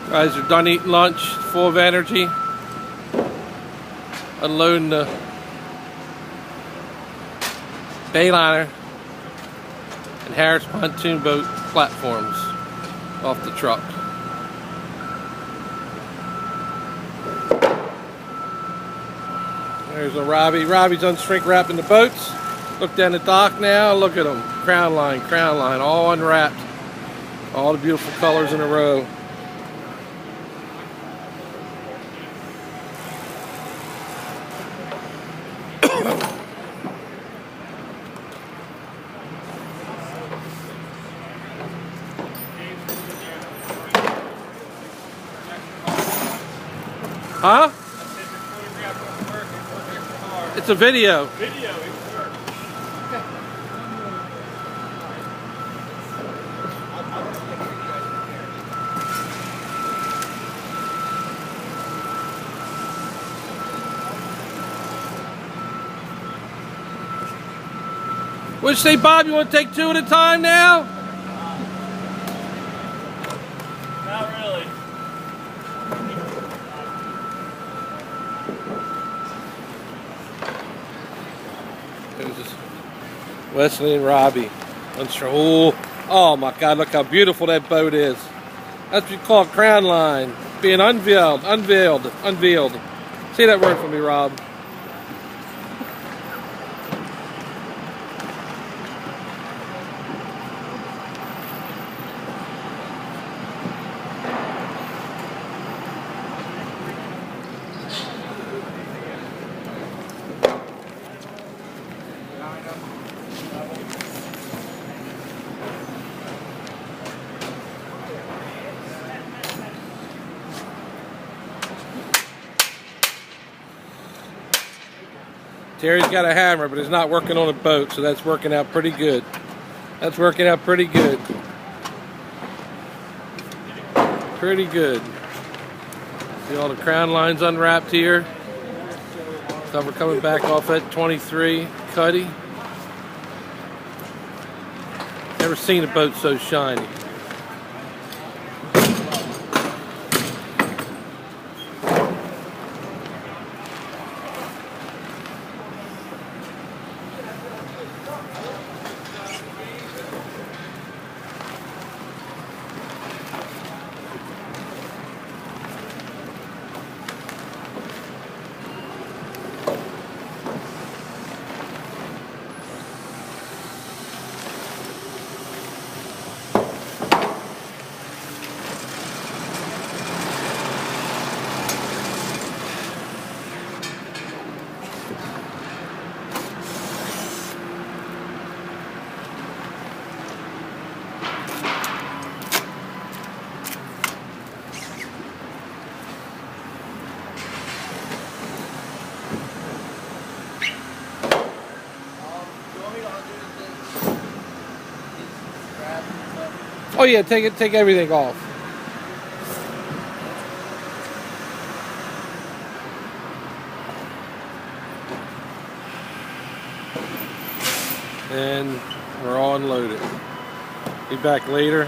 Guys are done eating lunch, full of energy. Unloading the Bayliner and Harris pontoon boat platforms off the truck. There's a Robbie. Robbie's on shrink wrapping the boats. Look down the dock now. Look at them. Crown line, all unwrapped. All the beautiful colors in a row. Huh? It's a video. What'd you say, Bob? You want to take two at a time now? Not really. There's Wesley and Robbie. Oh my God, look how beautiful that boat is. That's what you call a crown line. Being unveiled. Say that word for me, Rob. Terry's got a hammer, but he's not working on a boat, so that's working out pretty good. That's working out pretty good. Pretty good. See all the crown lines unwrapped here. Cover coming back off that 23 Cuddy. Never seen a boat so shiny. Oh yeah, take everything off. And we're all unloaded. Be back later.